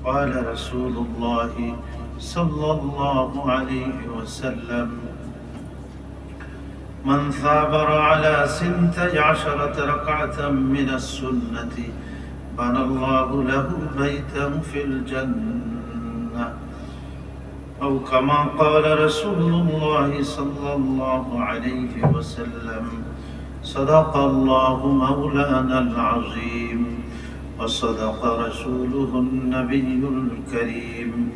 قال رسول الله صلى الله عليه وسلم من ثابر على 12 ركعة من السنة بنى الله له بيتا في الجنة أو كما قال رسول الله صلى الله عليه وسلم صدق الله مولانا العظيم وصدق رسوله النبي الكريم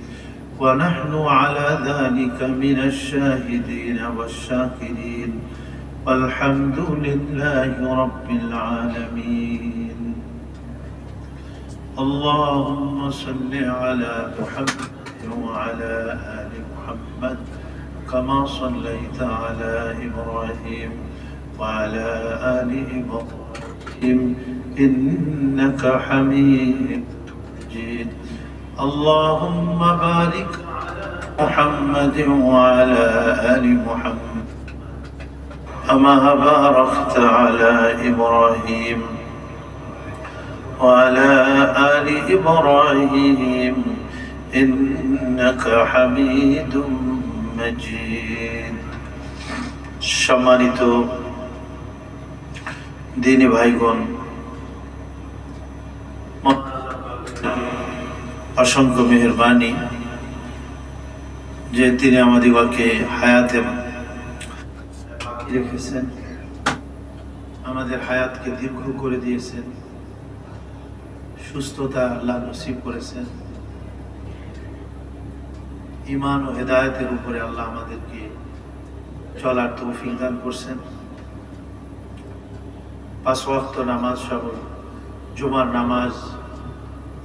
ونحن على ذلك من الشاهدين والشاكرين والحمد لله رب العالمين اللهم صل على محمد وعلى آل محمد كما صليت على إبراهيم وعلى آل إبراهيم إنك حميد مجيد اللهم بارك على محمد وعلى آل محمد كما باركت على إبراهيم وعلى آل إبراهيم إنك حميد مجيد সম্মানিত দিনী ভাইগণ, অসংখ্য মেহেরবানি যে তিনি আমাদিগকে হায়াতে রেখেছেন, আমাদের হায়াতকে দীর্ঘ করে দিয়েছেন, সুস্থতা আল্লাহ নসিব করেছেন, ঈমান ও হেদায়েতের উপরে আল্লাহ আমাদেরকে চলার তৌফিক দান করছেন। 5 ওয়াক্ত নামাজ সহ জুমার নামাজ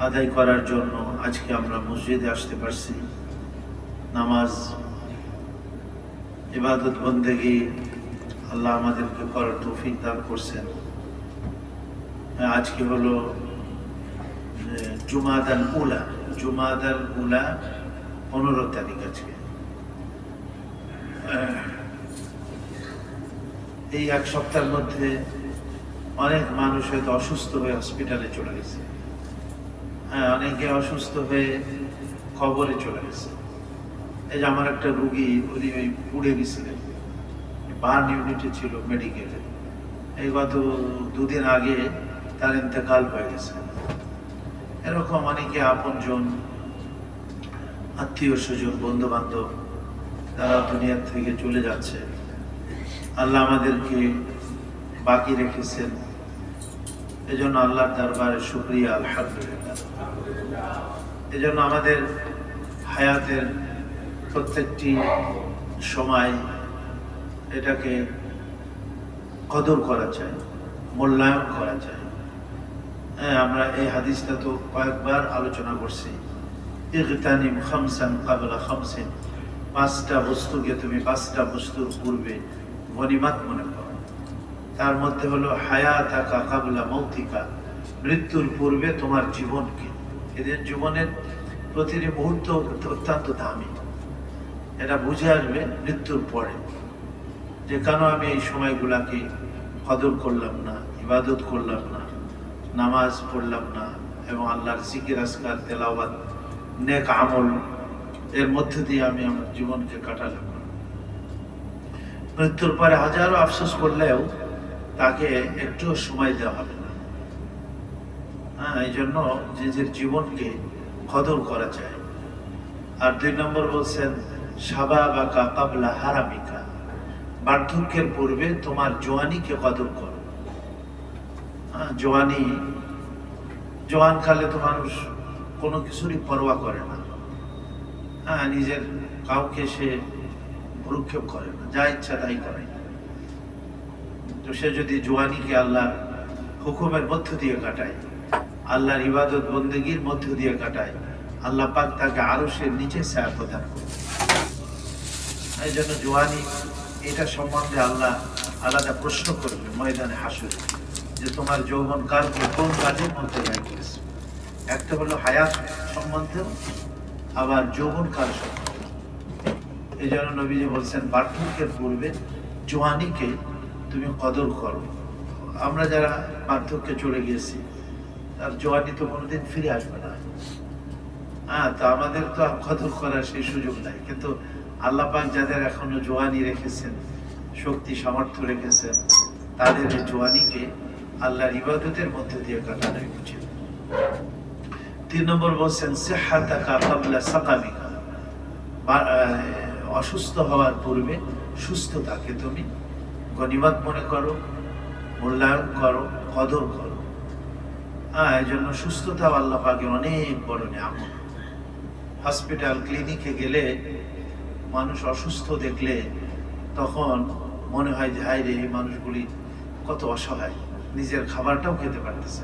আদায় করার জন্য আজকে আমরা মসজিদে আসতে পারছি। নামাজ ইবাদত বন্দেগী আল্লাহ আমাদেরকে করার তৌফিক দান করছেন। আজকে হলো জুমাদাল উলা 15 তারিখ। আজকে এই এক সপ্তাহের মধ্যে অনেক মানুষ হয়তো অসুস্থ হয়ে হসপিটালে চলে গেছে, অনেকে অসুস্থ হয়ে কবরে চলে গেছে। এই যে আমার একটা রুগী, উনি ওই পুড়ে গেছিলেন, বার্ন ইউনিটে ছিল মেডিকেলে। এই গত 2 দিন আগে তার ইন্তেকাল হয়ে গেছে। এরকম অনেকে আপনজন, আত্মীয় স্বজন, বন্ধু বান্ধব তারা দুনিয়ার থেকে চলে যাচ্ছে। আল্লাহ আমাদেরকে বাকি রেখেছেন, এজন্য আল্লাহর দরবারে শুকরিয়া, আলহামদুলিল্লাহ। এজন্য আমাদের হায়াতের প্রত্যেকটি সময় এটাকে কদর করা চাই, মূল্যায়ন করা চাই। আমরা এই হাদিসটা তো কয়েকবার আলোচনা করছি, ইগতানিম খামসান ক্বাবলা খামসিন, 5টা বস্তুকে তুমি 5টা বস্তুর পূর্বে গনিমত মনে করো। তার মধ্যে হলো হায়াতাকা ক্বাবলা মাউতিকা, মৃত্যুর পূর্বে তোমার জীবনকে। এদের জীবনের প্রতিটি মুহূর্ত অত্যন্ত দামি। এটা বুঝে আসবে মৃত্যুর পরে যে কেন আমি এই সময়গুলাকে কদর করলাম না, ইবাদত করলাম না, নামাজ পড়লাম না, এবং আল্লাহর জিকির আজকার তেলাওয়াত নেক আমল এর মধ্যে দিয়ে আমি আমার জীবনকে কাটালাম না। মৃত্যুর পরে হাজারো আফসোস করলেও তাকে একটু সময় দেওয়া হবে না। এই জন্য নিজের জীবনকে কদর করা চাই। আর 2 নম্বর বলছেন শাবাবাকা ক্বাবলা হারামিকা, বার্ধক্যের পূর্বে তোমার জওয়ানিকে কদর করো। জওয়ান কালে তো মানুষ কোনো কিছুরই পরোয়া করে না, নিজের কাউকে সে ভ্রুক্ষেপ করে না, যা ইচ্ছা তাই করে। তো সে যদি জওয়ানিকে আল্লাহর হুকুমের মধ্য দিয়ে কাটায়, আল্লাহর ইবাদত বন্দেগীর মধ্য দিয়ে কাটায়, আল্লাহ পাক তাকে আরশের নিচে ছায়া প্রদান করে। এই জন্য জওয়ানি এটা সম্বন্ধে আল্লাহ আলাদা প্রশ্ন করবে ময়দানে হাসরে, যে তোমার যৌবন কাল কোন কাজের মধ্যে ব্যয় করেছে। একটা হলো হায়াত সম্বন্ধে, আবার যৌবন কাল সম্বন্ধে। এই জন্য নবীজি বলছেন বার্ধক্যের পূর্বে জওয়ানিকে তুমি কদর করো। আমরা যারা বার্ধক্যে চলে গিয়েছি তার জওয়ানি তো কোনোদিন ফিরে আসবে না। তো আমাদের তো আর কদর করার সেই সুযোগ নাই, কিন্তু আল্লাহ পাক যাদের এখনো জোয়ানি রেখেছেন, শক্তি সামর্থ্য রেখেছেন, তাদের এই জোয়ানিকে আল্লাহর ইবাদতের মধ্যে দিয়ে কাটানোই উচিত। 3 নম্বর বলছেন সিহহাতাকা ক্বাবলা সাকামিকা, অসুস্থ হওয়ার পূর্বে সুস্থতাকে তুমি গনিমত মনে করো, মূল্যায়ন করো, কদর করো। এই জন্য সুস্থতা আল্লাহ পাকের অনেক বড় নিয়ামত। হসপিটাল ক্লিনিকে গেলে মানুষ অসুস্থ দেখলে তখন মনে হয় যে হায় রে, এই মানুষগুলি কত অসহায়, নিজের খাবারটাও খেতে পারতেছে।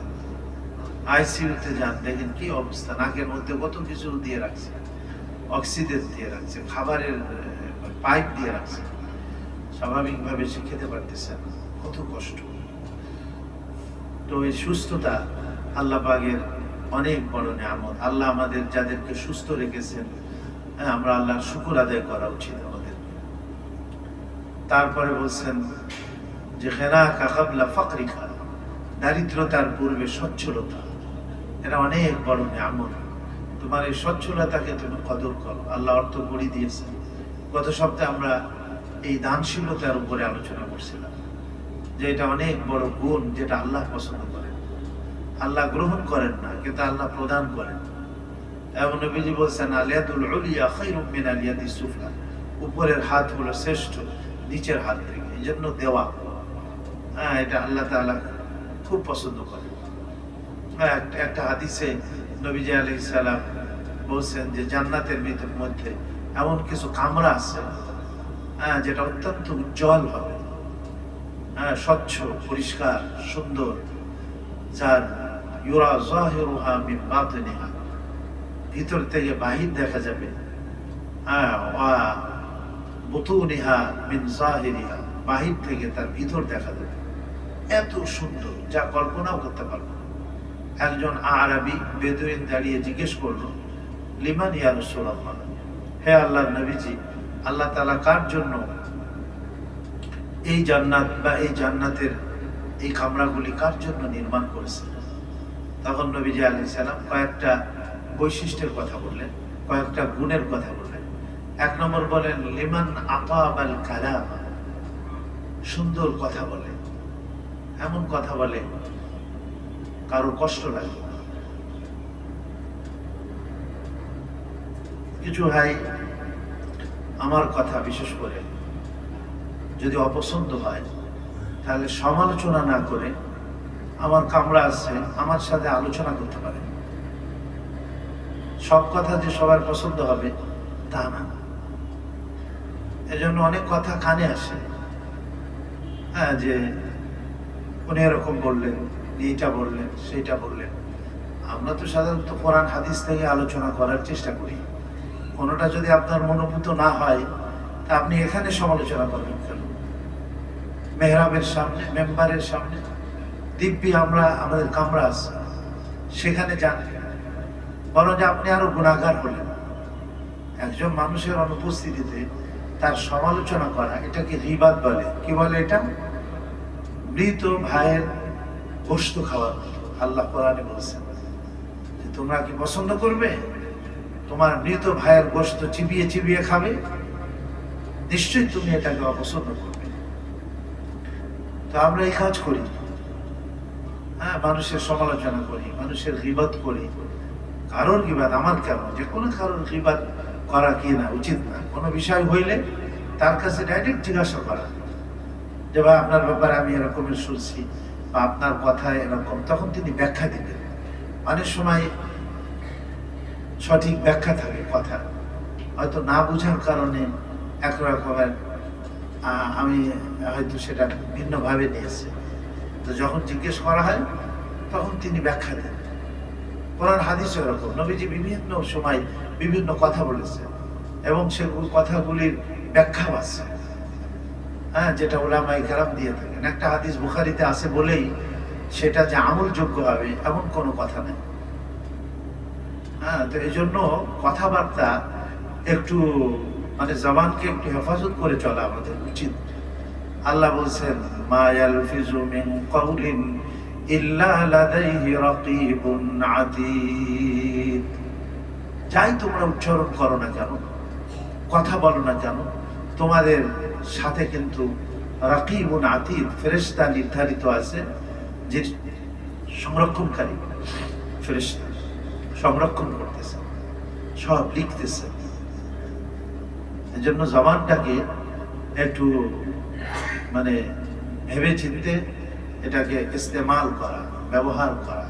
আইসিইউতে যান, দেখেন কি অবস্থা, নাকের মধ্যে কত কিছু দিয়ে রাখছে, অক্সিজেন দিয়ে রাখছে, খাবারের পাইপ দিয়ে রাখছে, স্বাভাবিকভাবে সে খেতে পারতেছে না, কত কষ্ট। তো এই সুস্থতা আল্লাহ পাকের অনেক বড় নিয়ামত। আল্লাহ আমাদের যাদেরকে সুস্থ রেখেছেন, আমরা আল্লাহর শুকর আদায় করা উচিত আমাদের। তারপরে বলছেন যে গিনাকা ক্বাবলা ফাকরিকা, দারিদ্রতার পূর্বে সচ্ছলতা, এটা অনেক বড় নিয়ামত। তোমার এই সচ্ছলতাকে তুমি কদর করো। আল্লাহ অর্থ করে দিয়েছেন। গত সপ্তাহে আমরা এই দানশীলতার উপরে আলোচনা করছিলাম যে এটা অনেক বড় গুণ, যেটা আল্লাহ পছন্দ করেন। আল্লাহ গ্রহণ করেন না, কিন্তু আল্লাহ প্রদান করেন। এবং নবীজি বলছেন আলিয়াতুল উলিয়া খায়রুম মিন আলিয়াতিস সুফলা, উপরের হাত হলো শ্রেষ্ঠ নিচের হাত থেকে। এই জন্য দেওয়া, এটা আল্লাহ তাআলা খুব পছন্দ করেন। একটা হাদিসে নবীজি আলাইহিস সালাম বলছেন যে জান্নাতের মধ্যে এমন কিছু কামরা আছে যেটা অত্যন্ত উজ্জ্বল হবে, স্বচ্ছ, পরিষ্কার, সুন্দর, যার ইউরা যাহিরুহা মিন বাতিনিহা, ভিতর থেকে বাহির দেখা যাবে, ওয়া বুতুনিহা মিন যাহিরিহা, বাহির থেকে তার ভিতর দেখা যাবে। এত সুন্দর, যা কল্পনাও করতে পারবো না। একজন আরবি বেদুইন দাঁড়িয়ে জিজ্ঞেস করলো, লিমান ইয়া রাসূলুল্লাহ, হে আল্লাহর নবীজি, আল্লাহ তাআলা কার জন্য এই জান্নাত বা এই জান্নাতের এই কামরাগুলি কার জন্য নির্মাণ করেছেন? তখন নবীজি আলাইহিস সালাম কয়েকটা বৈশিষ্ট্যের কথা বললেন, কয়েকটা গুণের কথা বললেন। 1 নম্বর বলেন লিমান আতাবাল কালাম, সুন্দর কথা বলে, এমন কথা বলে কারো কষ্ট লাগে। কিছু ভাই আমার কথা বিশেষ করে যদি অপছন্দ হয়, তাহলে সমালোচনা না করে আমার কামরা আছে, আমার সাথে আলোচনা করতে পারে। সব কথা যে সবার পছন্দ হবে তা না। এজন্য অনেক কথা কানে আসে, যে উনি এরকম বললেন, এইটা বললেন, সেইটা বললেন। আমরা তো সাধারণত কোরআন হাদিস থেকে আলোচনা করার চেষ্টা করি। কোনোটা যদি আপনার মনোভূত না হয়, তা আপনি এখানে সমালোচনা করবেন কেন? মেহরাবের সামনে, মেম্বারের সামনে, দিব্যি আমরা আমাদের কামরা আছে, সেখানে যান। বরং আপনি আরো গুনাহগার হলেন। একজন মানুষের অনুপস্থিতিতে তার সমালোচনা করা, এটাকে গীবত বলে। কি বলে এটা? মৃত ভাইয়ের গোশত খাওয়া। আল্লাহ কোরআনে বলছেন যে তোমরা কি পছন্দ করবে তোমার মৃত ভাইয়ের গোশত চিবিয়ে চিবিয়ে খাবে? নিশ্চয়ই তুমি এটাকে অপছন্দ করবে। তো আমরা এই কাজ করি, মানুষের সমালোচনা করি, মানুষের গীবত করি। কারোর গীবত আমার কেন, যে কোনো কারোর গীবত করা কি না উচিত না। কোনো বিষয় হইলে তার কাছে ডাইরেক্ট জিজ্ঞাসা করা যে ভাই আপনার ব্যাপারে আমি এরকমের শুনছি, বা আপনার কথা এরকম, তখন তিনি ব্যাখ্যা দিবেন। অনেক সময় সঠিক ব্যাখ্যা থাকে কথা, হয়তো না বুঝার কারণে একরকমের আমি হয়তো সেটা ভিন্নভাবে নিয়েছি। তো যখন জিজ্ঞেস করা হয় তখন তিনি ব্যাখ্যা দেন। কোরআন হাদিসও এরকম, নবীজি বিভিন্ন সময় বিভিন্ন কথা বলেছেন এবং সেগুলো কথাগুলির ব্যাখ্যা আছে, যেটা উলামায়ে কেরাম দিয়ে থাকেন। একটা হাদিস বুখারীতে আছে বলেই সেটা যে আমলযোগ্য হবে এমন কোনো কথা নেই। তো এই জন্য কথাবার্তা একটু জবানকে একটু হেফাজত করে চলা আমাদের উচিত। আল্লাহ বলছেন মা ইয়ালফিজু মিন কাউলিন ইল্লা লাদাইহি রাকিবুন আতীদ। যাই তোমরা উচ্চারণ করো না কেন, কথা বলো না কেন, তোমাদের সাথে কিন্তু রাকিবুন আতীদ ফেরেশতা নির্ধারিত আছে, যে সংরক্ষণকারী ফেরেশতা সংরক্ষণ করতেছে, সব লিখতেছে। এজন্য জবানটাকে একটু মানে ভেবে চিনতে এটাকে ইস্তেমাল করা, ব্যবহার করা।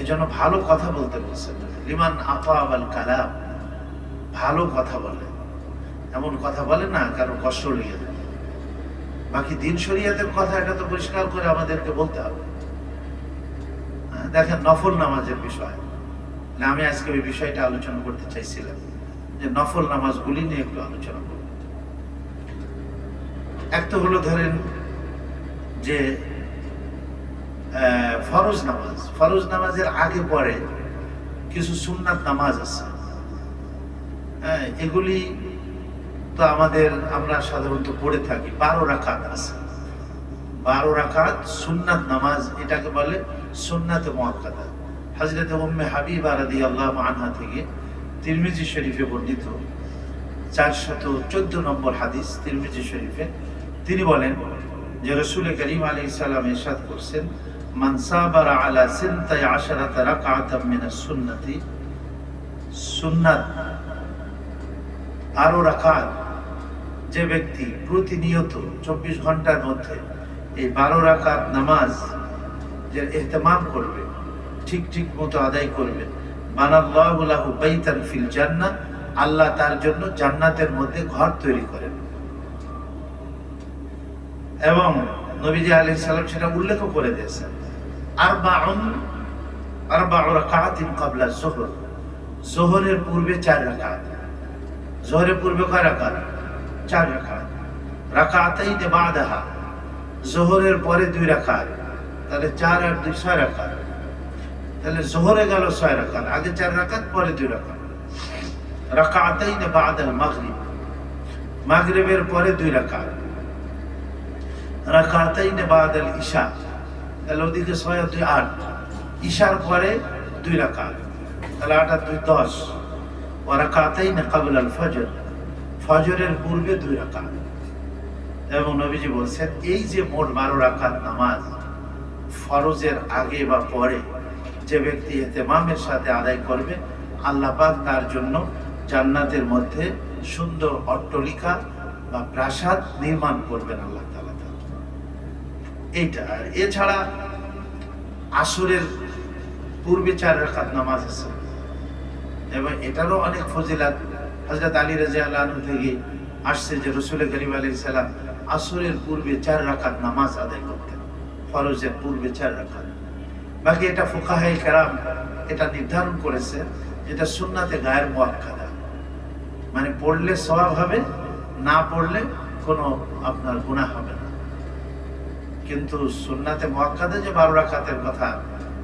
এজন্য ভালো কথা বলতে বলছেন, লিমান আতাবাল কালাম, ভালো কথা বলে, এমন কথা বলে না কারো কষ্ট লেগে যায়। বাকি দিন শরিয়াতের কথা এটা তো পরিষ্কার করে আমাদেরকে বলতে হবে। দেখেন নফল নামাজের বিষয়, আমি আজকে ওই বিষয়টা আলোচনা করতে চাইছিলাম, যে নফল নামাজগুলি নিয়ে একটু আলোচনা করব। এক তো হলো ধরেন যে ফরজ নামাজ, ফরজ নামাজের আগে পরে কিছু সুন্নাত নামাজ আছে। এগুলি তো আমরা সাধারণত পড়ে থাকি। 12 রাকাত আছে, 12 রাকাত সুন্নাত নামাজ, এটাকে বলে সুন্নাতে মুআক্কাদা। হযরত উম্মে হাবিবা রাদিয়াল্লাহু আনহা থেকে তিরমিজি শরীফে বর্ণিত 414 নম্বর হাদিস তিরমিজি শরীফে, তিনি বলেন যে রাসূল করিম আলাইহিস সালাম ইরশাদ করেছেন, মান সাবারা আলা 12 রাকাতাম মিনাস সুন্নতি, সুন্নাত 12 রাকাত যে ব্যক্তি প্রতিনিয়ত 24 ঘন্টার মধ্যে এই 12 রাকাত নামাজ যে ইহতিমাম করবে, ঠিক মতো আদায় করবে, বানাল্লাহু লাহু বাইতান ফিল জান্নাহ, আল্লাহ তার জন্য জান্নাতের মধ্যে ঘর তৈরি করেন। এবং নবীজি আলাইহিস সালাম সেটা উল্লেখ করে দিয়েছেন, আরবাউ রাকাতিন ক্বাবলা যুহর, যোহরের পূর্বে 4 রাকাত, যোহরের পূর্বে কয় রাকাত? 4 রাকাত। রাকাতাইন বাদাহা, যোহরের পরে 2 রাকাত, তাহলে 4 আর 2 6 রাকাত। তাহলে যোহরে গেল 6 রাকাত, আগে 4 রাকাত পরে 2 রাকাত। রাকাতাইন বাদাল মাগরিব, মাগরিবের পরে 2 রাকাত। রাকাতাইন বাদাল ইশা, তাহলে ওদিকে 6 আর 2 8, ইশার পরে 2 রাকাত, তাহলে 8 আর 2 10। ওয়া রাকাতাইন ক্বাবলা আল ফজর, ফজরের পূর্বে 2 রাকাত। এবং নবীজি বলছেন এই যে মোট 12 রাকাত নামাজ ফরজের আগে বা পরে যে ব্যক্তি ইহতিমামের সাথে আদায় করবে, আল্লাহ পাক তার জন্য জান্নাতের মধ্যে সুন্দর অট্টালিকা বা প্রাসাদ নির্মাণ করবেন আল্লাহ তাআলা। এইটা। আর এছাড়া আসরের পূর্বে 4 রাকাত নামাজ আছে, এবং এটারও অনেক ফজিলত। হযরত আলী রাদিয়াল্লাহু আনহু থেকে আসছে যে রাসূল করিম আলাইহিস সালাম আসরের পূর্বে 4 রাকাত নামাজ আদায় করতেন, ফরজের পূর্বে 4 রাকাত। বাকি এটা ফুকাহায়ে কেরাম এটা নির্ধারণ করেছে, এটা সুন্নাতে গায়ের মুআক্কাদা, মানে পড়লে সওয়াব হবে, না পড়লে কোনো আপনার গুনাহ হবে না। কিন্তু সুন্নাতে মুআক্কাদা যে 12 রাকাতের কথা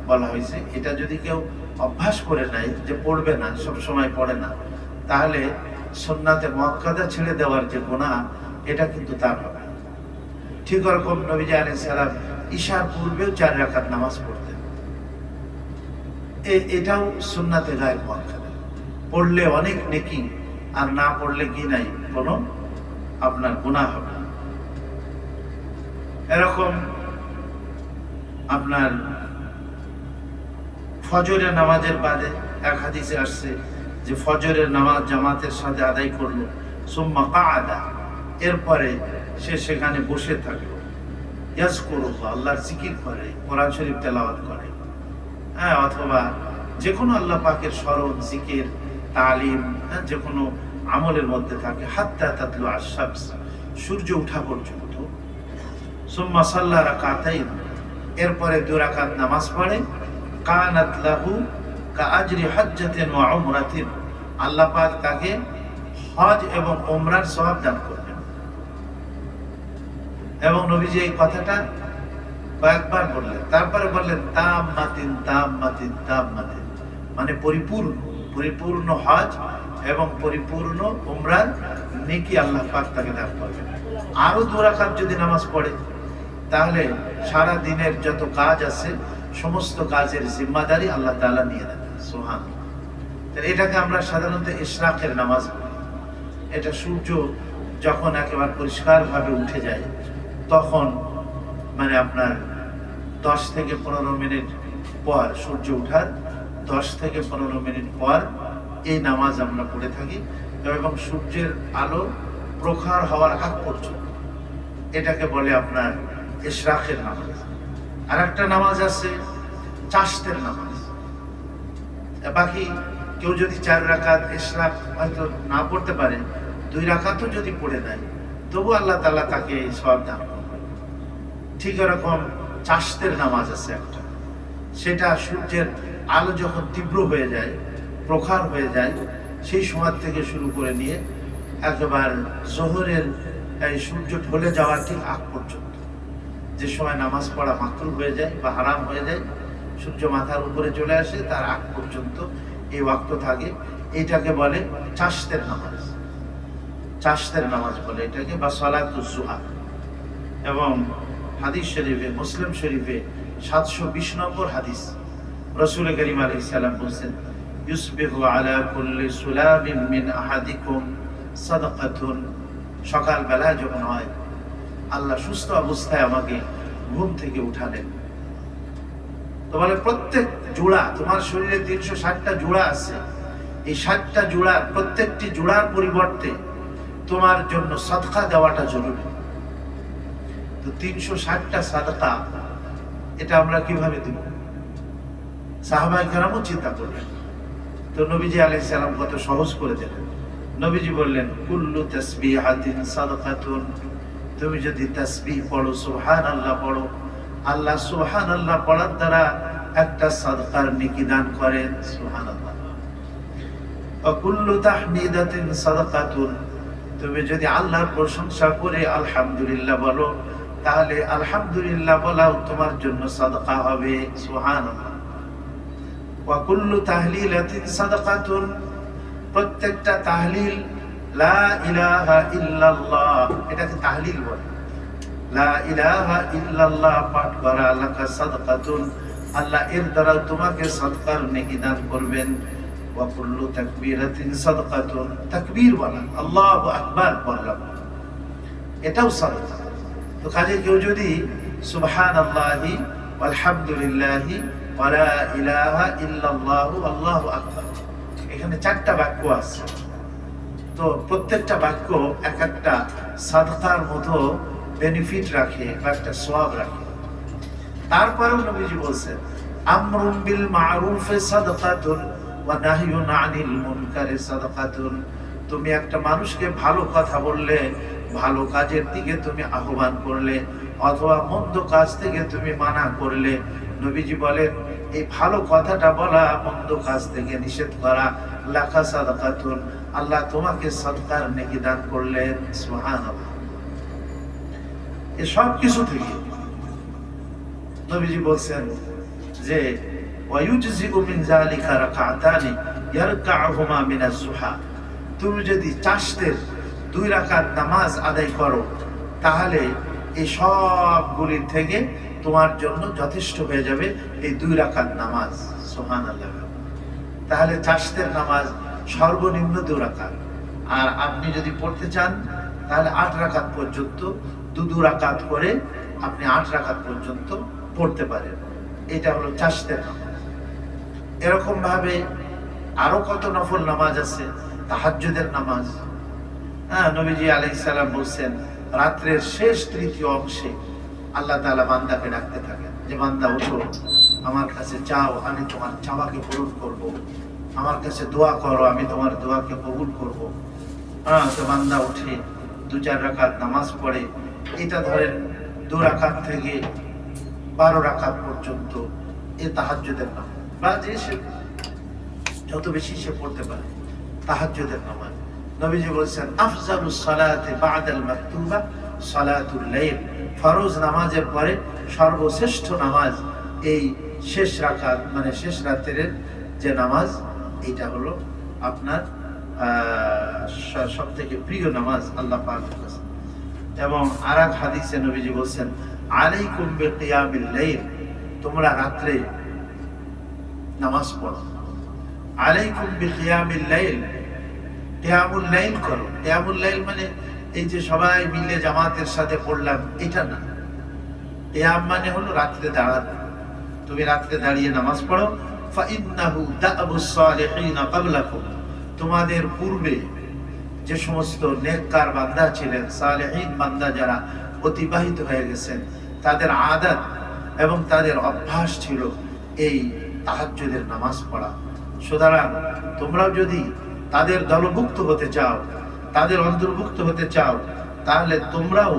বলা হয়েছে, এটা যদি কেউ অভ্যাস করে নেয় যে পড়বে না, সব সময় পড়ে না, তাহলে সুন্নাতে মুআক্কাদা ছেড়ে দেওয়ার যে গুনাহ, এটা কিন্তু তার হবে। ঠিক ওরকম নবীজি আলাইহিস সালাম ইশার পূর্বেও 4 রাকাত নামাজ পড়তেন, এটাও সুন্নাতে গায়ের মুআক্কাদা। পড়লে অনেক নেকি, আর না পড়লে কি নাই, কোনো আপনার গুনাহ হবে। এরকম আপনার ফজরের নামাজের বাদে এক হাদিসে আসছে যে ফজরের নামাজ জামাতের সাথে আদায় করলো, সুম্মা কাআদা, এরপরে সে সেখানে বসে থাকলো, ইয়াজকুরুল্লাহ, আল্লাহর জিকির করে, কোরআন শরীফ তেলাওয়াত করে, অথবা যে কোনো আল্লাহ পাকের স্মরণ, জিকির, তালিম, যে কোনো আমলের মধ্যে থাকে, হাত্তা তাতলু আশ-শামস, সূর্য ওঠা পর্যন্ত। সুম্মা সাল্লা রাকাতাইন, এরপরে 2 রাকাত নামাজ পড়ে, কানাত লাহু কাআজরি হজ্জাতিন ওয়া উমরাতিন, আল্লাহ পাক তাকে হজ এবং উমরার সওয়াব দান করবেন। এবং নবীজি এই কথাটা কয়েকবার বললেন, তারপরে বললেন তাম্মাতিন তাম্মাতিন তাম্মাতিন, মানে পরিপূর্ণ হজ এবং পরিপূর্ণ উমরার নেকি আল্লাহ পাক তাকে দান করবেন। আরো 2 রাকাত যদি নামাজ পড়ে, তাহলে সারা দিনের যত কাজ আছে সমস্ত কাজের জিম্মাদারি আল্লাহ তাআলা নিয়ে নেন। সুবহানাল্লাহ। এটাকে আমরা সাধারণত ইশরাকের নামাজ বলি। এটা সূর্য যখন একেবারে পরিষ্কারভাবে উঠে যায় তখন মানে আপনার 10 থেকে 15 মিনিট পর, সূর্য ওঠার 10 থেকে 15 মিনিট পর এই নামাজ আমরা পড়ে থাকি এবং সূর্যের আলো প্রখর হওয়ার আগ পর্যন্ত। এটাকে বলে আপনার ইশরাকের নামাজ। আর একটা নামাজ আছে চাশতের নামাজ। বাকি কেউ যদি 4 রাকাত ইশরাক হয়তো না পড়তে পারে, 2 রাকাতও যদি পড়ে দেয় তবু আল্লাহ তাআলা তাকে এই সওয়াব দান করবেন। ঠিক এরকম চাশতের নামাজ আছে একটা, সেটা সূর্যের আলো যখন তীব্র হয়ে যায়, প্রখর হয়ে যায়, সেই সময় থেকে শুরু করে নিয়ে একেবারে জোহরের এই সূর্য ঢলে যাওয়ার ঠিক আগ পর্যন্ত, যে সময় নামাজ পড়া মাকরুহ হয়ে যায় বা হারাম হয়ে যায়, সূর্য মাথার উপরে চলে আসে, তার আগ পর্যন্ত এই ওয়াক্ত থাকে। এটাকে বলে চাশতের নামাজ। চাশতের নামাজ বলে এটাকে, বা সালাতুজ জুহা। এবং হাদিস শরীফে, মুসলিম শরীফে 720 নম্বর হাদিস, রাসূল করিম আলাইহিস সালাম বলেন, ইউসবিহু আলা কুল্লি সুলাবিন মিন আহাদিকুম সাদাকাতুন। সকাল বেলা যখন হয়, আল্লাহ সুস্থ অবস্থায় আমাকে ঘুম থেকে উঠালেন, তো বলে প্রত্যেক জোড়া, তোমার শরীরে 360টা জোড়া আছে, এই 60টা জোড়ার প্রত্যেকটি জোড়ার পরিবর্তে তোমার জন্য সাদকা দেওয়াটা জরুরি। তো 360টা সাদকা এটা আমরা কিভাবে দেব? সাহাবায়ে কেরামও চিন্তা করলেন। তো নবীজি আলাইহিস সালাম কত সহজ করে দিলেন। নবীজি বললেন, কুল্লু তাসবিহাতিন সাদাকাতুন। তুমি যদি তাসবিহ পড়ো, সুবহানাল্লাহ পড়ো, আল্লাহ সুবহানাল্লাহ পড়ার দ্বারা একটা সাদকার নেকি দান করেন। সুবহানাল্লাহ। ওয়া কুল্লু তাহমিদাতিন সাদাকাতুন। তুমি যদি আল্লাহর প্রশংসা করে আলহামদুলিল্লাহ বলো, তাহলে আলহামদুলিল্লাহ বলাও তোমার জন্য সাদকা হবে। সুবহানাল্লাহ। ওয়া কুল্লু তাহলিলাতিন সাদাকাতুন। প্রত্যেকটা তাহলিল, লা ইলাহা ইল্লাল্লাহ, এটাকে তাহলিল বলে। লা ইলাহা ইল্লাল্লাহ পাঠ করা লাকা সাদকাতুন, আল্লাহ এর দ্বারা তোমাকে সাদকার নেকি দান করবেন। ওয়া কুল্লু তাকবীরাতিন সাদকাতুন। তাকবীর বলা, আল্লাহু আকবার বললাম, এটাও সাদকা। তো কাজে কেউ যদি সুবহানাল্লাহি ওয়ালহামদুলিল্লাহি ওয়া লা ইলাহা ইল্লাল্লাহু আল্লাহু আকবার, এখানে 4টা বাক্য আছে। তো প্রত্যেকটা বাক্য এক একটা সাদকার মতো বেনিফিট রাখে বা একটা সওয়াব রাখে। তারপরেও নবীজি বলছেন, আমরুন বিল মারুফে সাদকাতুন ওয়া নাহয়ুন আনিল মুনকারি সাদকাতুন। তুমি একটা মানুষকে ভালো কথা বললে, ভালো কাজের দিকে তুমি আহ্বান করলে, অথবা মন্দ কাজ থেকে তুমি মানা করলে, নবীজি বলেন এই ভালো কথাটা বলা, মন্দ কাজ থেকে নিষেধ করা, লাকা সাদাকাতুন, আল্লাহ তোমাকে সাদকার নেকি দান করলেন। সুবহানাল্লাহ। এই সব কিছু থেকে নবীজি বলছেন যে ওয়ায়ুজজিউ মিন যালিকা রাকাতানি ইয়ারকাউহুমা মিনাজ যুহা। তুমি যদি চাশতের 2 রাকাত নামাজ আদায় করো, তাহলে এই সবগুলির থেকে তোমার জন্য যথেষ্ট হয়ে যাবে এই 2 রাকাত নামাজ। সুবহানাল্লাহ। তাহলে চাশতের নামাজ সর্বনিম্ন 2 রাকাত, আর আপনি যদি পড়তে চান তাহলে 8 রাকাত পর্যন্ত, 2 রাকাত করে আপনি 8 রাকাত পর্যন্ত পড়তে পারেন। এটা হলো চাশতের নামাজ। এরকম ভাবে আরো কত নফল নামাজ আছে। তাহাজ্জুদের নামাজ, নবীজি আলাইহিস সালাম বলছেন, রাত্রের শেষ 3য় অংশে আল্লাহ তাআলা বান্দাকে ডাকতে থাকেন যে বান্দা ওঠো, আমার কাছে চাও, আমি তোমার চাওয়াকে পূরণ করব, আমার কাছে দোয়া করো, আমি তোমার দোয়াকে কবুল করব। তো বান্দা উঠে 2-4 রাকাত নামাজ পড়ে। এটা ধরেন 2 রাকাত থেকে 12 রাকাত পর্যন্ত এই তাহাজ্জুদের নামাজ, বা যে সে যত বেশি সে পড়তে পারে তাহাজ্জুদের নামাজ। নবীজি বলেছেন, আফজালুস সালাতি বাদাল মাকতুবা সালাতুল লাইল। ফরজ নামাজের পরে সর্বশ্রেষ্ঠ নামাজ এই শেষ রাকাত, মানে শেষ রাতের যে নামাজ, এটা হলো আপনার সবথেকে প্রিয় নামাজ আল্লাহ পাকের কাছে। এবং আরেক হাদিসে নবীজি বলেছেন, আলাইকুম বিকিয়ামিল লাইল, তোমরা রাত্রে নামাজ পড়ো। আলাইকুম বিকিয়ামিল লাইল, কিয়ামুল লাইল করো। কিয়ামুল লাইল মানে এই যে সবাই মিলে জামাতের সাথে পড়লাম এটা না। কিয়াম মানে হলো রাত্রে দাঁড়ানো। তুমি রাত্রে দাঁড়িয়ে নামাজ পড়ো। ফাইন্নাহু দা'বুস সালিহিন ক্বাবলাকুম, তোমাদের পূর্বে যে সমস্ত নেককার বান্দা ছিলেন, সালেহীন বান্দা যারা অতিবাহিত হয়ে গেছেন, তাদের আদত এবং তাদের অভ্যাস ছিল এই তাহাজ্জুদের নামাজ পড়া। সুতরাং তোমরাও যদি তাদের দলভুক্ত হতে চাও, তাদের অন্তর্ভুক্ত হতে চাও, তাহলে তোমরাও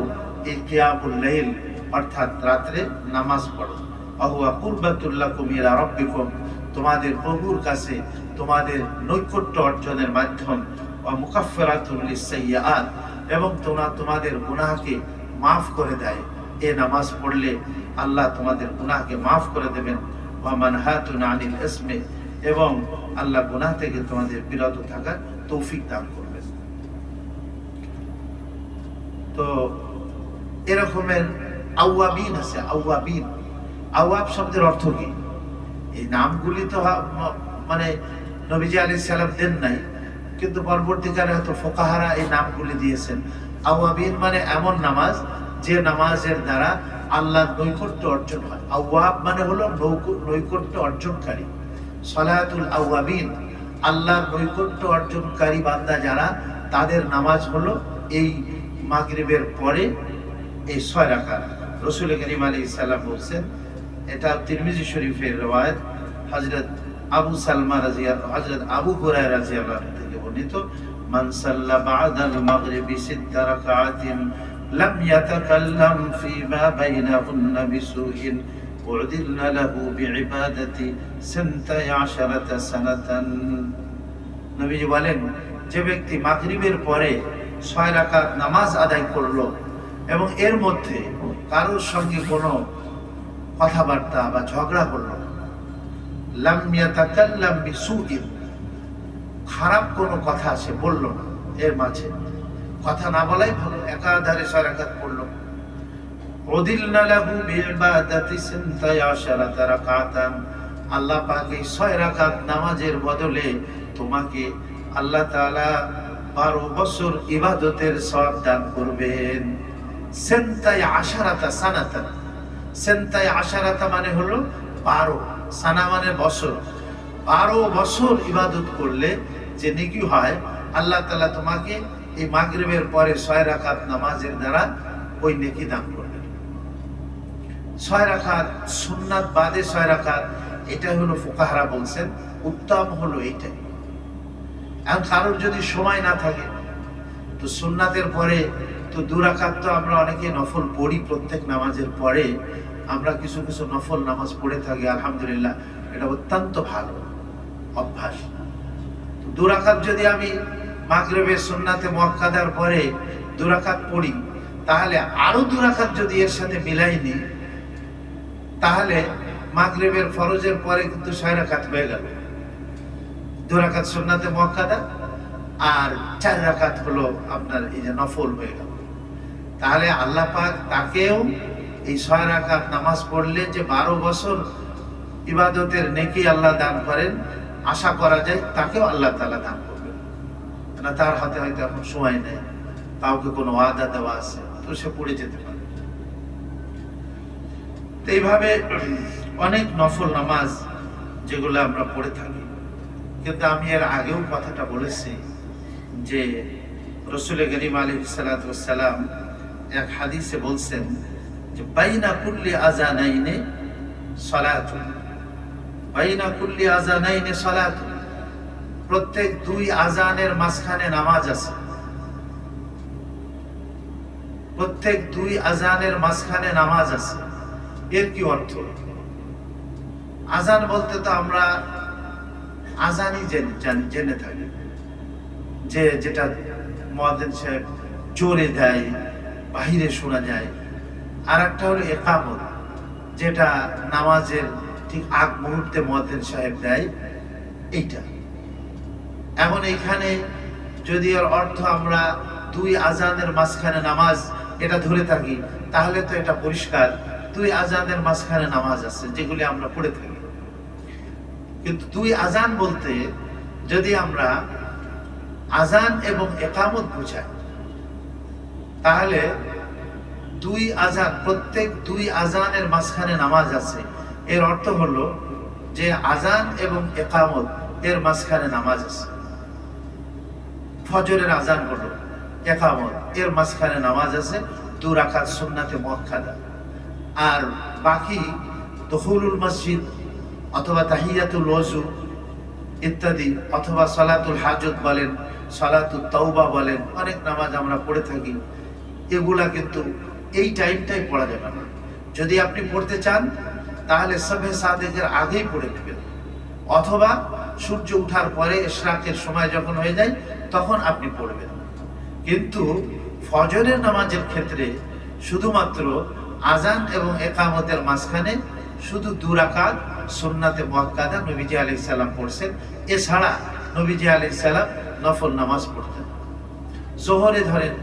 এই কিয়ামুল লাইল অর্থাৎ রাত্রে নামাজ পড়ো। আহুয়া কুরবাতুল লাকুম ইলা রাব্বিকুম, তোমাদের প্রভুর কাছে তোমাদের নৈকট্য অর্জনের মাধ্যম। ওয়া মুকাফফিরাতুল লিস-সাইয়্যাত, এবং তোমাদের গুনাহকে মাফ করে দেয়। এই নামাজ পড়লে আল্লাহ তোমাদের গুনাহকে মাফ করে দেবেন। ওয়া মানহাতুন আনিল ইসমি, এবং আল্লাহ গুনাহ থেকে তোমাদের বিরত থাকার তৌফিক দান করবেন। তো এরকমের আওয়াবিন আছে। আওয়াবিন, আওয়াব শব্দের অর্থ কি? এই নামগুলি তো মানে নবীজি আলাইহিস সালাম দেন নাই, কিন্তু পরবর্তীকালে হয়তো ফুকাহারা এই নামগুলি দিয়েছেন। আওয়াবিন মানে এমন নামাজ যে নামাজের দ্বারা আল্লাহর নৈকট্য অর্জন হয়। আওয়াব মানে হলো নৈকট্য অর্জনকারী। সালাতুল আওয়াবিন, আল্লাহর নৈকট্য অর্জনকারী বান্দা যারা, তাদের নামাজ হলো এই মাগরিবের পরে এই 6 রাকাত। রাসূল করিম আলাইহিস সালাম বলেছেন, এটা তিরমিজি শরীফের riwayat, হযরত আবু সালমা রাদিয়াল্লাহু, হযরত আবু হুরায়রা রাদিয়াল্লাহু আনহু থেকে বর্ণিত, মান সাল্লা বা'দাল মাগরিবি 6 রাকাতিন লাম ইয়াতাকাল্লাম ফীমা বাইনাহুন্না বিসুইন উ'দিলনা লাহু বিইবাদাতি 12 সানাতান। নবীজি বলেন, যে ব্যক্তি মাগরিবের পরে 6 রাকাত নামাজ আদায় করলো এবং এর মধ্যে কারোর সঙ্গে কোনো কথাবার্তা বা ঝগড়া করলো, লাম ইয়াতাকাল্লাম বিসুইন, খারাপ কোনো কথা সে বলল না, এর মাঝে কথা না বলাই ভালো, একাধারে 6 রাকাত পড়লো, উদিলনা লাহু বিইবাদাতি 12 রাকাতান, আল্লাহ পাক এই 6 রাকাত নামাজের বদলে তোমাকে আল্লাহ তাআলা 12 বছর ইবাদতের সওয়াব দান করবেন। 12 সানাতান, 12 মানে হলো 12, সানা মানে বছর। 12 বছর ইবাদত করলে যে নেকি হয়, আল্লাহ তাআলা তোমাকে এই মাগরিবের পরে 6 রাকাত নামাজের দ্বারা ওই নেকি দান করবেন। 6 রাকাত সুন্নাত বাদে 6 রাকাত, এটা হলো ফুকাহারা বলছেন উত্তম হলো এইটাই। এখন কারোর যদি সময় না থাকে তো সুন্নাতের পরে তো 2 রাকাত তো আমরা অনেকে নফল পড়ি, প্রত্যেক নামাজের পরে আমরা কিছু কিছু নফল নামাজ পড়ে থাকি, আলহামদুলিল্লাহ, এটা অত্যন্ত ভালো অভ্যাস। 2 রাকাত যদি আমি মাগরিবের সুন্নাতে মুআক্কাদার পরে 2 রাকাত পড়ি, তাহলে আরো 2 রাকাত যদি এর সাথে মিলাই নিই, তাহলে মাগরিবের ফরজের পরে কিন্তু 6 রাকাত হয়ে গেল। 2 রাকাত সুন্নাতে মুআক্কাদা আর 4 রাকাত হলো আপনার এই যে নফল হয়ে গেল। তাহলে আল্লাহ পাক তাকেও এই 6 রাকাত নামাজ পড়লে যে 12 বছর ইবাদতের নেকি আল্লাহ দান করেন, আশা করা যায় তাকেও আল্লাহ তাআলা দান করবেন। না তার হাতে হয়তো এখন সময় নেই, কাউকে কোনো ওয়াদা দেওয়া আছে, তো সে পড়ে যেতে পারে। তো এইভাবে অনেক নফল নামাজ যেগুলো আমরা পড়ে থাকি। কিন্তু আমি এর আগেও কথাটা বলেছি যে রাসূল করিম আলাইহিস সালাতু ওয়াস সালাম এক হাদিসে বলছেন যে বাইনা কুল্লি আযানাইনে সালাতুন, বাইনা কুল্লি আযানাইনে সালাতুন, প্রত্যেক 2 আযানের মাঝখানে নামাজ আছে। প্রত্যেক 2 আযানের মাঝখানে নামাজ আছে। এর কি অর্থ? আযান বলতে তো আমরা আযানই জেনে থাকি, যে যেটা মুয়াজ্জিন সাহেব জোরে দেয়, বাহিরে শোনা যায়। আর একটা হলো ইকামত, যেটা নামাজের ঠিক আগ মুহূর্তে মুয়াজ্জিন সাহেব দেয়, এইটা। এখন এইখানে যদি এর অর্থ আমরা 2 আযানের মাঝখানে নামাজ এটা ধরে থাকি, তাহলে তো এটা পরিষ্কার 2 আযানের মাঝখানে নামাজ আছে যেগুলি আমরা পড়ে থাকি। কিন্তু 2 আযান বলতে যদি আমরা আজান এবং ইকামত বুঝাই, তাহলে দুই আজান, প্রত্যেক দুই আজানের মাঝখানে নামাজ আছে, এর অর্থ হলো যে আজান এবং ইকামত এর মাঝখানে নামাজ আছে। ফজরের আজান হলো, ইকামত এর মাঝখানে নামাজ আছে, 2 রাকাত সুন্নাতে মুআক্কাদা। আর বাকি দুখুলুল মসজিদ অথবা তাহিয়াতুল ওযু ইত্যাদি, অথবা সালাতুল হাজত বলেন, সালাতুত তাওবা বলেন, অনেক নামাজ আমরা পড়ে থাকি, এগুলা কিন্তু এই টাইমটাই পড়া যাবে না। যদি আপনি পড়তে চান তাহলে সবে সাদেকের আগেই পড়ে নেবেন, অথবা সূর্য ওঠার পরে ইশরাকের সময় যখন হয়ে যায় তখন আপনি পড়বেন। কিন্তু ফজরের নামাজের ক্ষেত্রে শুধুমাত্র আজান এবং ইকামতের মাঝখানে শুধু 2 রাকাত সুন্নাতে মুআক্কাদা নবীজি আলাইহিস সালাম পড়ছেন। এছাড়া নবীজি আলাইহিস সালাম নফল নামাজ পড়তেন। জোহরে ধরেন,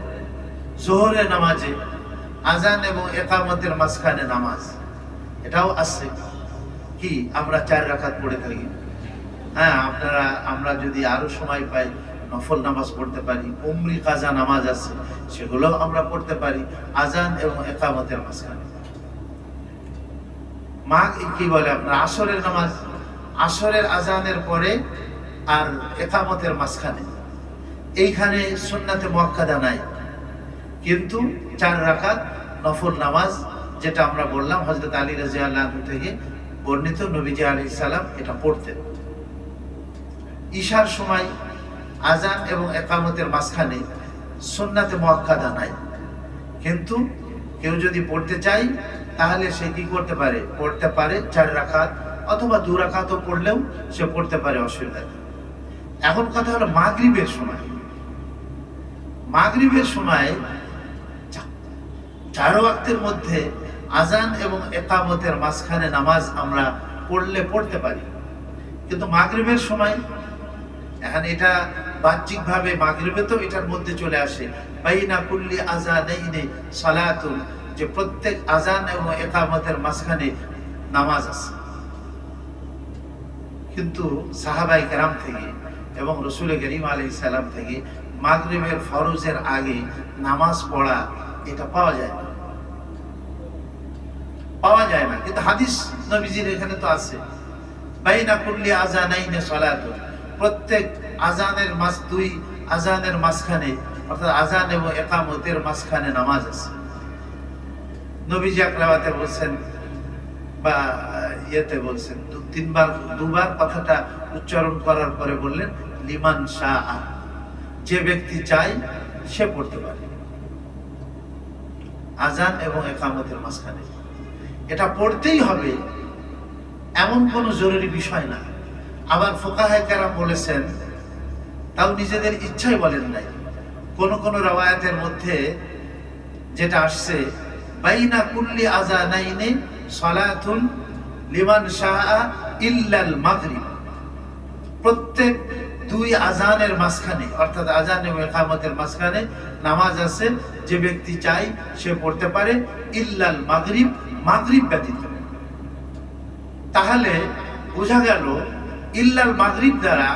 জোহরের নামাজে আজান এবং ইকামতের মাঝখানে নামাজ, এটাও আছে কি আমরা 4 রাকাত পড়ে থাকি। হ্যাঁ, আমরা যদি আরো সময় পাই নফল নামাজ পড়তে পারি, উমরি কাজা নামাজ আছে, সেগুলো আমরা পড়তে পারি আজান এবং ইকামতের মাঝখানে। কি বলে আপনার আসরের নামাজ, আসরের আজানের পরে আর ইকামতের মাঝখানে, এইখানে সুন্নাতে মুআক্কাদা নাই, কিন্তু 4 রাকাত নফল নামাজ, যেটা আমরা বললাম হযরত আলী রাদিয়াল্লাহু আনহু থেকে বর্ণিত, নবীজি আলাইহিস সালাম এটা পড়তেন। ঈশার সময় আজান এবং ইকামতের মাঝখানে সুন্নাতে মুআক্কাদা নাই, কিন্তু কেউ যদি পড়তে চায় তাহলে সে কি করতে পারে, পড়তে পারে 4 রাকাত অথবা 2 রাকাতও পড়লেও সে পড়তে পারে, অসুবিধা নেই। এখন কথা হলো মাগরিবের সময়, মাগরিবের সময় 4 ওয়াক্তের মধ্যে আজান এবং ইকামতের মাঝখানে নামাজ আমরা পড়তে পারি, কিন্তু মাগরিবের সময়, এখন এটা বাহ্যিকভাবে মাগরিবে তো এটার মধ্যে চলে আসে বাইনা কুল্লি আযানাইনি সালাতুন, যে প্রত্যেক আজান এবং ইকামতের মাঝখানে নামাজ আছে। কিন্তু সাহাবায়ে কেরাম থেকে এবং রাসূল করিম আলাইহিস সালাম থেকে মাগরিবের ফরজের আগে নামাজ পড়া এটা পাওয়া যায় না, কিন্তু হাদিস নবীজির এখানে তো আছে বাইনা কুল্লি আযানাইনি সালাতুন, প্রত্যেক আজানের 2 আজানের মাঝখানে, অর্থাৎ আজান এবং ইকামতের মাঝখানে নামাজ আছে। নবীজি আকরামাতে বলছেন বা ইয়েতে বলছেন, 2বার কথাটা উচ্চারণ করার পরে বললেন লিমান শাআ, যে ব্যক্তি চায় সে পড়তে পারে আজান এবং ইকামতের মাঝখানে। এটা পড়তেই হবে এমন কোনো জরুরি বিষয় না। আবার ফুকাহায়ে কেরাম বলেছেন, তাও নিজেদের ইচ্ছাই বলেন নাই, কোন কোন রওয়ায়াতের মধ্যে যেটা আসছে বাইনা কুল্লি আযানাইনি সালাতুন লিমান শাআ ইল্লাল মাগরিব, প্রত্যেক 2 আজানের মাঝখানে, অর্থাৎ আজান এবং ইকামতের মাঝখানে নামাজ আছে, যে ব্যক্তি চায় সে পড়তে পারে, ইল্লাল মাগরিব, মাগরিব ব্যতীত। তাহলে বোঝা গেল ইল্লাল মাগরিব দ্বারা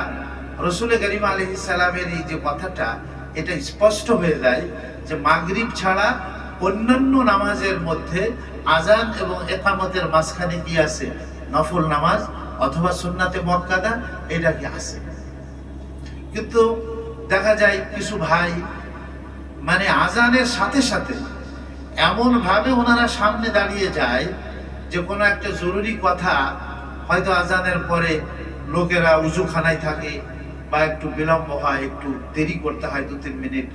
রাসূল করিম আলাইহিস সালামের এই যে কথাটা, এটা স্পষ্ট হয়ে যায় যে মাগরিব ছাড়া অন্যান্য নামাজের মধ্যে আজান এবং ইকামতের মাঝখানে কি আছে, নফল নামাজ অথবা সুন্নাতে মুআক্কাদা, এটা কি আছে। কিন্তু দেখা যায় কিছু ভাই মানে আজানের সাথে সাথে এমন ভাবে ওনারা সামনে দাঁড়িয়ে যায় যে কোনো একটা জরুরি কথা, হয়তো আজানের পরে লোকেরা উজুখানায় থাকে বা একটু বিলম্ব হয়, একটু দেরি করতে হয় 2-3 মিনিট,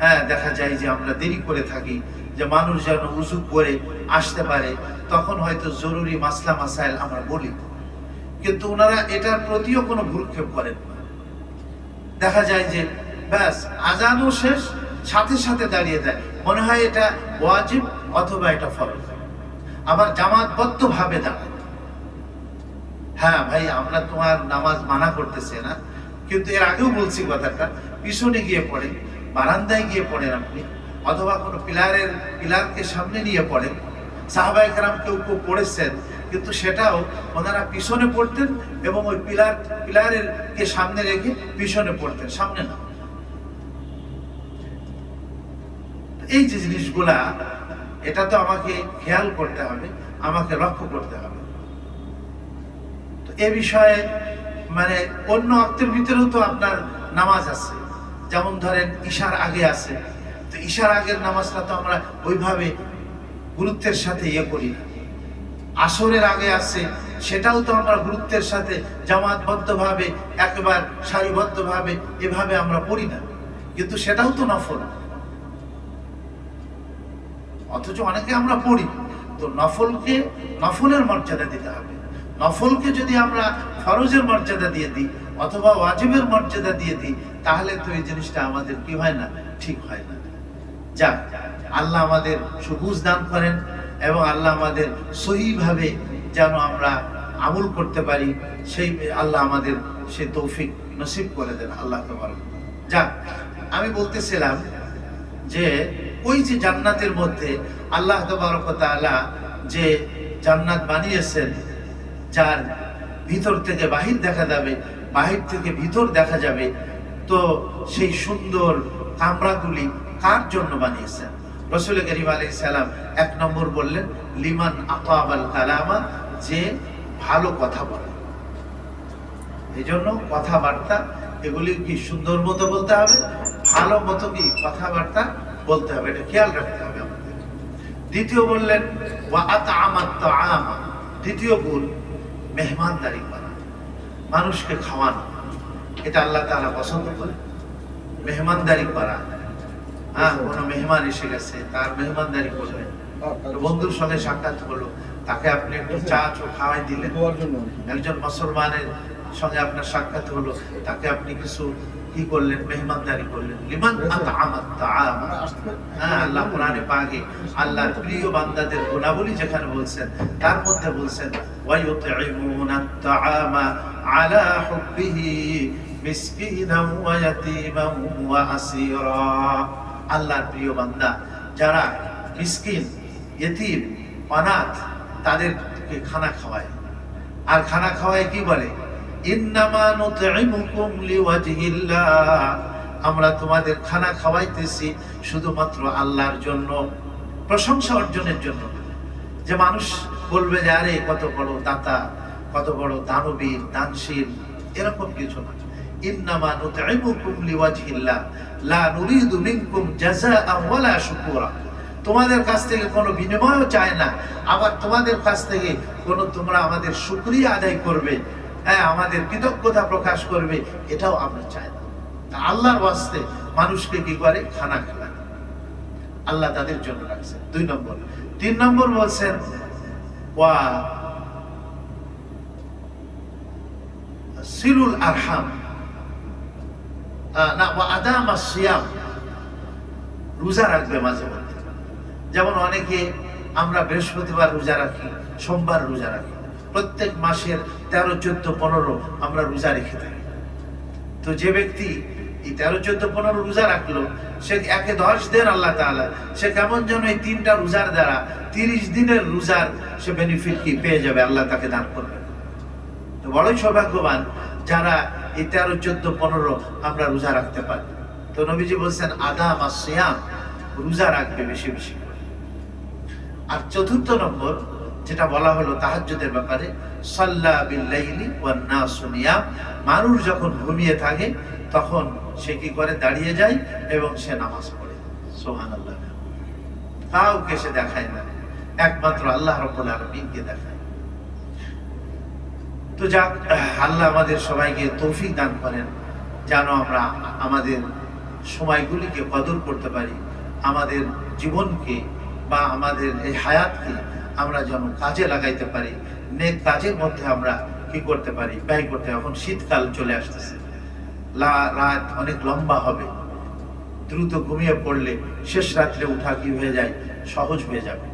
হ্যাঁ দেখা যায় যে আমরা দেরি করে থাকি যে মানুষ যেন উজু করে আসতে পারে, তখন হয়তো জরুরি মাসলা মাসাইল আমরা বলি, কিন্তু ওনারা এটার প্রতিও কোনো ভ্রুক্ষেপ করেন না। দেখা যায় যে ব্যাস আজানও শেষ, সাথে সাথে দাঁড়িয়ে দেয়, মনে হয় এটা ওয়াজিব অথবা এটা ফরজ। আবার জামাতবদ্ধ ভাবে দাঁড়ায়, হ্যাঁ ভাই আমরা তোমার নামাজ মানা করতেছে না, কিন্তু এর আগেও বলছি কথাটা, পিছনে গিয়ে পড়েন, বারান্দায় গিয়ে পড়েন আপনি, অথবা কোনো পিলারকে সামনে নিয়ে পড়েন। সাহাবায়ে কেরাম কেউ পড়েছেন কিন্তু সেটাও ওনারা পিছনে পড়তেন এবং ওই পিলারের কে সামনে রেখে পিছনে পড়তেন, সামনে না। এই যে জিনিসগুলা, এটা তো আমাকে খেয়াল করতে হবে, আমাকে লক্ষ্য করতে হবে। তো এ বিষয়ে মানে অন্য অর্থের ভিতরেও তো আপনার নামাজ আছে, যেমন ধরেন ঈশার আগে আছে, তো ঈশার আগের নামাজটা তো আমরা ওইভাবে গুরুত্বের সাথে ইয়ে করি না। আসরের আগে আছে, সেটাও তো আমরা গুরুত্বের সাথে জামাতবদ্ধভাবে একেবারে সারিবদ্ধভাবে এভাবে আমরা পড়ি না, কিন্তু সেটাও তো নফল। অথচ অনেকে আমরা পড়ি, তো নফলকে নফলের মর্যাদা দিতে হবে। নফলকে যদি আমরা ফরজের মর্যাদা দিয়ে দিই অথবা ওয়াজিবের মর্যাদা দিয়ে দিই, তাহলে তো এই জিনিসটা আমাদের কি হয় না, ঠিক হয় না। যাক, আল্লাহ আমাদের সুবুঝ দান করেন এবং আল্লাহ আমাদের সহিভাবে যেন আমরা আমল করতে পারি, সেই আল্লাহ আমাদের সে তৌফিক নসিব করে দেন আল্লাহ তাআলা। যাক, আমি বলতেছিলাম যে ওই যে জান্নাতের মধ্যে আল্লাহ তাবারক ওয়া তাআলা যে জান্নাত বানিয়েছেন, যার ভিতর থেকে বাহির দেখা যাবে, বাহির থেকে ভিতর দেখা যাবে, তো সেই সুন্দর কামরাগুলি কার জন্য বানিয়েছেন? রাসূল কারীম আলাইহিস সালাম 1 নম্বর বললেন লিমান আতাবাল কালামা, যে ভালো কথা বলে। এই জন্য কথাবার্তা এগুলি কি সুন্দর মতো বলতে হবে, ভালো মতো কি কথাবার্তা বলতে হবে, এটা খেয়াল রাখতে হবে আমাদের। দ্বিতীয় বললেন ওয়া আতআমাত তাআমা, দ্বিতীয় গুণ মেহমানদারি করা, মানুষকে খাওয়ানো, এটা আল্লাহ তাআলা পছন্দ করে। মেহমানদারি করা, কোনো মেহমান এসে গেছে, তার মেহমানদারি করলেন, বন্ধুর সঙ্গে সাক্ষাৎ হলো, তাকে আপনি একটু চা খাওয়াই দিলেন। একজন মুসলমানের সঙ্গে আপনার সাক্ষাৎ হলো, তাকে আপনি কিছু কি করলেন, মেহমানদারি করলেন। লিমান আতআমাত তাআমা, আল্লাহ কোরআনে পাকে আল্লাহর প্রিয় বান্দাদের গুণাবলী যেখানে বলছেন, তার মধ্যে বলছেন ওয়া ইউতঈমুনাত তাআমা আলা হুব্বিহি মিসকিনান ওয়া ইয়াতীমান ওয়া আসীরা। আল্লাহর প্রিয় বান্দা যারা মিসকিন, ইতিম, অনাথ, তাদেরকে খানা খাওয়ায়। আর খানা খাওয়ায় কি বলে? ইন্নামা নুতঈমুকুম লিওয়াজহিল্লাহ, আমরা তোমাদের খানা খাওয়াইতেছি শুধুমাত্র আল্লাহর জন্য, প্রশংসা অর্জনের জন্য। যে মানুষ বলবে যে আরে কত বড় দাতা, কত বড় দানবীর, দানশীল, এরকম কিছু না। ইন্নামা নুতঈমুকুম লিওয়াজহিল্লাহ লা নুরিদু মিনকুম জাযাআ ওয়ালা শুকুরা, তোমাদের কাছ থেকে কোনো বিনিময়ও চায় না, আবার তোমাদের কাছ থেকে কোনো তোমরা আমাদের শুকরিয়া আদায় করবে, আমাদের কৃতজ্ঞতা প্রকাশ করবে, এটাও আমরা চাই না। আল্লাহর ওয়াস্তে মানুষকে কি করে? খানা খাওয়ায়, আল্লাহ তাদের জন্য রাখছেন। 2 নম্বর। 3 নম্বর বলছেন ওয়া সিলুল আরহাম, না ওয়া আদামাস সিয়াম, রোজা রাখবে মাঝে মধ্যে। যেমন অনেকে আমরা বৃহস্পতিবার রোজা রাখি, সোমবার রোজা রাখি, প্রত্যেক মাসের 13, 14, 15 আমরা রোজা রেখে থাকি। তো যে ব্যক্তি এই 13, 14, 15 রোজা রাখলো, সে একে 10 দিন আল্লাহ তাআলা, সে কেমন যেন এই 3টা রোজার দ্বারা 30 দিনের রোজার সে বেনিফিট কি পেয়ে যাবে, আল্লাহ তাকে দান করবে। তো বড়ই সৌভাগ্যবান যারা এই 13, 14, 15 আমরা রোজা রাখতে পারি। তো নবীজি বলছেন আদামাস সিয়াম, রোজা রাখবে বেশি বেশি করে। আর 4 নম্বর যেটা বলা হলো তাহাজ্জুদের ব্যাপারে, সাল্লা বিল লাইলি ওয়ান নাসু নিয়াম, মানুষ যখন ঘুমিয়ে থাকে তখন সে কি করে? দাঁড়িয়ে যায় এবং সে নামাজ পড়ে। সুবহানাল্লাহ। কাউকে সে দেখায় না, একমাত্র আল্লাহ রাব্বুল আলামিনকে দেখায়। তো যাক, আল্লাহ আমাদের সবাইকে তৌফিক দান করেন যেন আমরা আমাদের সময়গুলিকে কদর করতে পারি, আমাদের জীবনকে বা আমাদের এই হায়াতকে আমরা যেন কাজে লাগাইতে পারি, নেক কাজের মধ্যে আমরা কি করতে পারি? ব্যয় করতে। এখন শীতকাল চলে আসতেছে, রাত অনেক লম্বা হবে, দ্রুত ঘুমিয়ে পড়লে শেষ রাত্রে উঠা কি হয়ে যায়? সহজ হয়ে যাবে।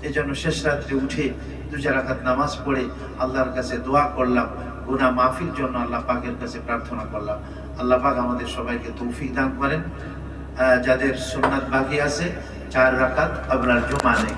এই জন্য শেষ রাত্রে উঠে 2 রাকাত নামাজ পড়ে আল্লাহর কাছে দোয়া করলাম, গুনাহ মাফির জন্য আল্লাহ পাকের কাছে প্রার্থনা করলাম। আল্লাহ পাক আমাদের সবাইকে তৌফিক দান করেন। যাদের সুন্নাত বাকি আছে 4 রাকাত আমরা জুমা নেই।